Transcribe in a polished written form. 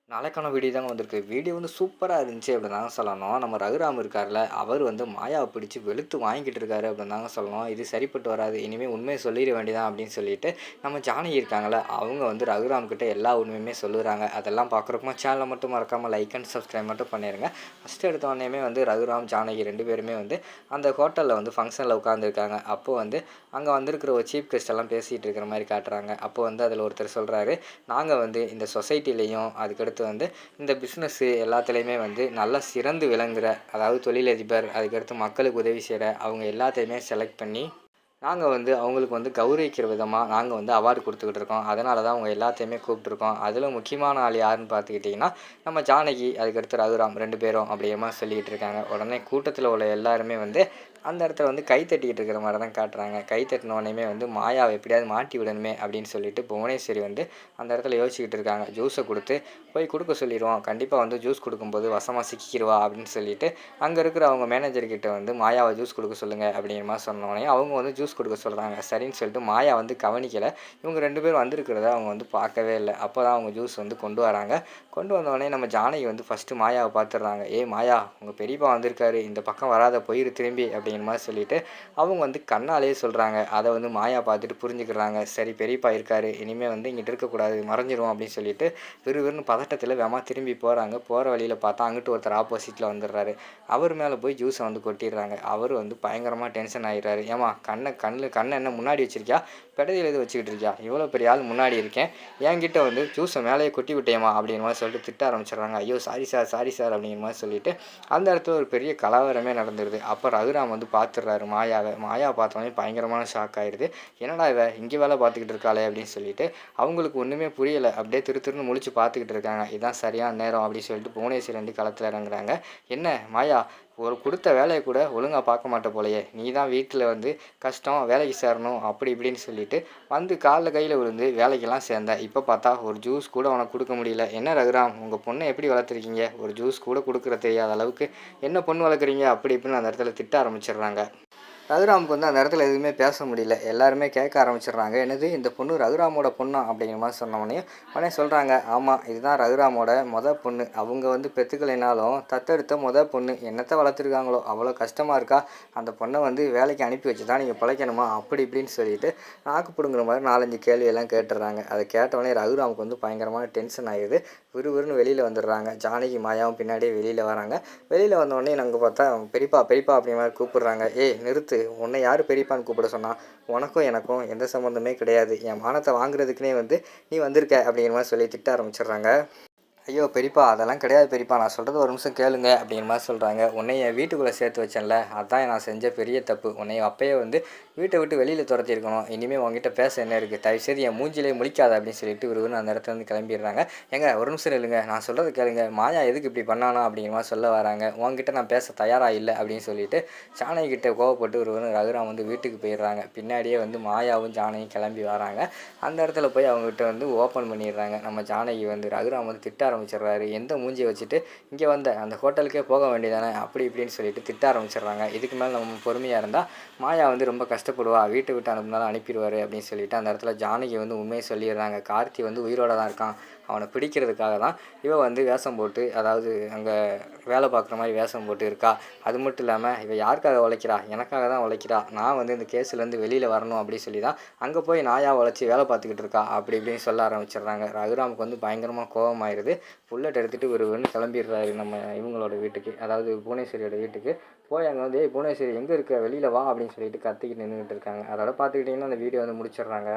நாளைக்கான வீடியோ தாங்க வந்திருக்கு. வீடியோ வந்து சூப்பரா இருந்துச்சு அப்படின்னு தாங்க சொல்லணும். நம்ம ரகுராம் இருக்கார்ல, அவர் வந்து மாயாவ பிடிச்சு வெளுத்து வாங்கிட்டு இருக்காரு அப்படின்னு தாங்க சொல்லணும். இது சரிப்பட்டு வராது. இனிமே உண்மைய சொல்லிற வேண்டியதான் அப்படின்னு சொல்லிட்டு, நம்ம ஜானகி இருக்காங்கல்ல, அவங்க வந்து ரகுராம் கிட்ட எல்லா உண்மையுமே சொல்லுறாங்க. அதெல்லாம் பார்க்குறப்போ சேனலை மட்டும் மறக்காம லைக் அண்ட் சப்ஸ்கிரைப் மட்டும் பண்ணிருங்க. ஃபர்ஸ்ட் எடுத்த உடனேயுமே வந்து ரகுராம், ஜானகி 2 பேருமே வந்து அந்த ஹோட்டல்ல வந்து ஃபங்ஷன்ல உட்காந்துருக்காங்க. அப்போ வந்து அங்க வந்திருக்கிற ஒரு சீஃப் கெஸ்ட் எல்லாம் பேசிட்டு இருக்கிற மாரி காட்டுறாங்க. அப்போ வந்து அதில ஒருத்தர் சொல்றாரு, நாங்க வந்து இந்த சொசைட்டிலயும் அதுக்கடுத்து வந்து இந்த பிஸ்னஸ்ஸு எல்லாத்துலேயுமே வந்து நல்லா சிறந்து விளங்குற, அதாவது தொழிலதிபர், அதுக்கடுத்து மக்களுக்கு உதவி செய்கிற அவங்க எல்லாத்தையுமே செலக்ட் பண்ணி நாங்கள் வந்து அவங்களுக்கு வந்து கௌரவிக்கிற விதமாக நாங்கள் வந்து அவார்டு கொடுத்துக்கிட்டு இருக்கோம். அதனால தான் அவங்க எல்லாத்தையுமே கூப்பிட்ருக்கோம். அதில் முக்கியமான ஆள் யாருன்னு பார்த்துக்கிட்டிங்கன்னா நம்ம ஜானகி, அதுக்கடுத்து ரகுராம் 2 பேரும் அப்படியேமா சொல்லிக்கிட்டு இருக்காங்க. உடனே கூட்டத்தில் உள்ள எல்லாருமே வந்து அந்த இடத்துல வந்து கை தட்டிக்கிட்டு இருக்கிற மாதிரி தான் காட்டுறாங்க. கை தட்டினோடனேயுமே வந்து மாயாவை எப்படியாவது மாட்டி விடணுமே அப்படின்னு சொல்லிட்டு புவனேஸ்வரி வந்து அந்த இடத்துல யோசிச்சுக்கிட்டு இருக்காங்க. ஜூஸை கொடுத்து போய் கொடுக்க சொல்லிடுவோம், கண்டிப்பாக வந்து ஜூஸ் கொடுக்கும்போது வசமாக சிக்கிடுவா அப்படின்னு சொல்லிட்டு அங்கே இருக்கிற அவங்க மேனேஜர்கிட்ட வந்து மாயாவை ஜூஸ் கொடுக்க சொல்லுங்கள் அப்படிங்கிற மாதிரி சொன்னோடனே அவங்க வந்து ஜூஸ் கொடுக்க சொல்கிறாங்க. சரின்னு சொல்லிட்டு மாயா வந்து கவனிக்கலை. இவங்க 2 பேரும் வந்திருக்கிறத அவங்க வந்து பார்க்கவே இல்லை. அப்போ தான் அவங்க ஜூஸ் வந்து கொண்டு வராங்க. கொண்டு வந்தோடனே நம்ம ஜானகி வந்து ஃபஸ்ட்டு மாயாவை பார்த்துடுறாங்க. மாயா, உங்கள் பெரியப்பா வந்திருக்காரு, இந்த பக்கம் வராத, போயிரு திரும்பி அப்படிங்கிற மாதிரி சொல்லிட்டு அவங்க வந்து கண்ணாலேயே சொல்கிறாங்க. அதை வந்து மாயா பார்த்துட்டு புரிஞ்சுக்கிறாங்க. சரி, பெரியப்பா இருக்காரு, இனிமேல் வந்து இங்கிட்டு இருக்கக்கூடாது, மறைஞ்சிரும் அப்படின்னு சொல்லிட்டு விறுவிறுன்னு பதட்டத்தில் வேகமாக திரும்பி போகிறாங்க. போகிற வழியில் பார்த்தா அங்கிட்டு ஒருத்தர் ஆப்போசிட்டில் வந்துடுறாரு. அவர் மேலே போய் ஜூஸை வந்து கொட்டிடுறாங்க. அவர் வந்து பயங்கரமாக டென்ஷன் ஆகிடுறாரு. ஏமா, கண்ணை என்ன முன்னாடி வச்சிருக்கியா, பெடதியில் எது வச்சுக்கிட்டு இருக்கியா, இவ்வளோ பெரிய ஆள் முன்னாடி இருக்கேன், என்கிட்ட வந்து ஜூஸை மேலேயே கொட்டி விட்டேமா அப்படிங்கிற மாதிரி சொல்லிட்டு திட்ட ஆரம்பிச்சிடுறாங்க. ஐயோ சாரி சார் அப்படிங்கிற மாதிரி சொல்லிட்டு அந்த இடத்துல ஒரு பெரிய கலவரமே நடந்துருது. அப்போ ரகுராம் வந்து பார்த்துடுறாரு மாயாவை. மாயாவை பார்த்தோன்னே பயங்கரமான ஷாக் ஆகிடுது. என்னடா இவ இங்கே வேலை பார்த்துக்கிட்டு இருக்காளே அப்படின்னு சொல்லிட்டு அவங்களுக்கு ஒன்றுமே புரியலை. அப்படியே திருன்னு முழிச்சு பார்த்துக்கிட்டு இருக்காங்க. இதுதான் சரியான நேரம் அப்படின்னு சொல்லிட்டு புவனேஸ்வரி வந்து களத்தில் இறங்குறாங்க. என்ன மாயா, ஒரு கொடுத்த வேலையை கூட ஒழுங்காக பார்க்க மாட்ட போலையே, நீ தான் வீட்டில் வந்து கஷ்டம், வேலைக்கு சேரணும் அப்படி இப்படின்னு சொல்லிட்டு வந்து காலில் கையில் விழுந்து வேலைக்கெல்லாம் சேர்ந்த. இப்போ பார்த்தா ஒரு ஜூஸ் கூட உனக்கு கொடுக்க முடியல. என்ன ரகுராம், உங்கள் பொண்ணை எப்படி வளர்த்துருக்கீங்க, ஒரு ஜூஸ் கூட கொடுக்குற தெரியாத அளவுக்கு என்ன பொண்ணு வளர்க்குறீங்க அப்படி இப்படின்னு அந்த இடத்துல திட்ட ஆரம்பிச்சிடுறாங்க. ரகுராமுக்கு வந்து அந்த இடத்துல எதுவுமே பேச முடியல. எல்லாருமே கேட்க ஆரம்பிச்சிடுறாங்க, என்னது இந்த பொண்ணு ரகுராமோட பொண்ணா அப்படிங்கிற மாதிரி உடனே சொல்கிறாங்க, ஆமாம், இதுதான் ரகுராமோட பொண்ணு. அவங்க வந்து பெற்றுக்கலைனாலும் தத்தெடுத்த பொண்ணு. என்னத்தை வளர்த்துருக்காங்களோ அவ்வளோ கஷ்டமாக இருக்கா, அந்த பொண்ணை வந்து வேலைக்கு அனுப்பி வச்சு தான் நீங்கள் பிழைக்கணுமா அப்படி இப்படின்னு சொல்லிட்டு நாக்கு பிடுங்குற மாதிரி 4-5 கேள்வியெல்லாம் கேட்டுடுறாங்க. அதை கேட்டவொடனே ரகுராமுக்கு வந்து பயங்கரமான டென்ஷன் ஆகிடுது. விறுவிறுன்னு வெளியில் வந்துடுறாங்க. ஜானகி மாயாவும் பின்னாடியே வெளியில் வராங்க. வெளியில் வந்தோடனே நாங்கள் பார்த்தா பெரியப்பா பெரியப்பா அப்படிங்கிற மாதிரி கூப்பிட்றாங்க. நிறுத்து, உன்னை யார் பெரியப்பான்னு கூப்பிட சொன்னால், உனக்கும் எனக்கும் எந்த சம்மந்தமே கிடையாது, என் மானத்தை வாங்குறதுக்குனே வந்து நீ வந்திருக்க அப்படிங்கிற மாதிரி சொல்லி திட்ட ஆரம்பிச்சிடுறாங்க. ஐயோ பெரியப்பா, அதெல்லாம் கிடையாது பெரியப்பா, நான் சொல்கிறது ஒரு நிமிஷம் கேளுங்க அப்படிங்கிற மாதிரி சொல்கிறாங்க. உன்னை என் வீட்டுக்குள்ளே சேர்த்து வச்சேன்ல, அதுதான் நான் செஞ்ச பெரிய தப்பு. உன்னை அப்பயே வந்து வீட்டை விட்டு வெளியில் துரத்திருக்கணும். இனிமேல் உங்ககிட்ட பேச என்ன இருக்குது, தயவுசெய்து என் மூஞ்சிலே முழிக்காத அப்படின்னு சொல்லிட்டு விறுவிறுன்னு அந்த இடத்துல வந்து கிளம்பிடுறாங்க. ஏங்க ஒரு நிமிஷம் இல்லைங்க, நான் சொல்கிறது கேளுங்க, மாயா எதுக்கு இப்படி பண்ணானா அப்படிங்கிற மாதிரி சொல்ல வராங்க. உங்ககிட்ட நான் பேச தயாராக இல்லை அப்படின்னு சொல்லிட்டு ஜானகி கிட்ட கோவப்பட்டு விறுவிறுன்னு ரகுராம் வந்து வீட்டுக்கு போயிடுறாங்க. பின்னாடியே வந்து மாயாவும் ஜானகியும் கிளம்பி வராங்க. அந்த இடத்துல போய் அவங்ககிட்ட வந்து ஓப்பன் பண்ணிடுறாங்க. நம்ம ஜானகி வந்து ரகுராம் வந்து திட்ட ஆரம்பிச்சிடுறாரு. எந்த மூஞ்சியை வச்சுட்டு இங்கே வந்த, அந்த ஹோட்டலுக்கே போக வேண்டியதானே அப்படி இப்படின்னு சொல்லிட்டு திட்ட ஆரம்பிச்சிடுறாங்க. இதுக்கு மேலே நம்ம பொறுமையாக இருந்தால் மாயா வந்து ரொம்ப கஷ்டப்படுவா, வீட்டை விட்டு அனுப்பினாலும் அனுப்பிடுவார் அப்படின்னு சொல்லிட்டு அந்த இடத்துல ஜானகி வந்து உண்மையை சொல்லிடுறாங்க. கார்த்தி வந்து உயிரோட தான் இருக்கான், அவனை பிடிக்கிறதுக்காக தான் இவன் வந்து வேஷம் போட்டு, அதாவது அங்கே வேலை பார்க்குற மாதிரி வேஷம் போட்டு இருக்கா. அது மட்டும் இல்லாமல் இவன் யாருக்காக உழைக்கிறா, எனக்காக தான் உழைக்கிறா, நான் வந்து இந்த கேஸ்லேருந்து வெளியில் வரணும் அப்படின்னு சொல்லி தான் அங்கே போய் நாயா உழைச்சி வேலை பார்த்துக்கிட்டு இருக்கா அப்படி இப்படின்னு சொல்ல ஆரம்பிச்சிடுறாங்க. ரகுராமுக்கு வந்து பயங்கரமாக கோபமாயிருது. புல்லட் எடுத்துகிட்டு ஒரு கிளம்பிடுறாரு நம்ம இவங்களோட வீட்டுக்கு, அதாவது புவனேஸ்வரியோட வீட்டுக்கு. போய் அங்கே வந்து புவனேஸ்வரி எங்கே இருக்க, வெளியில் வா அப்படின்னு சொல்லிட்டு கத்திக்கிட்டு நின்றுக்கிட்டு இருக்காங்க. அதோட பார்த்துக்கிட்டிங்கன்னா அந்த வீடியோ வந்து முடிச்சிடுறாங்க.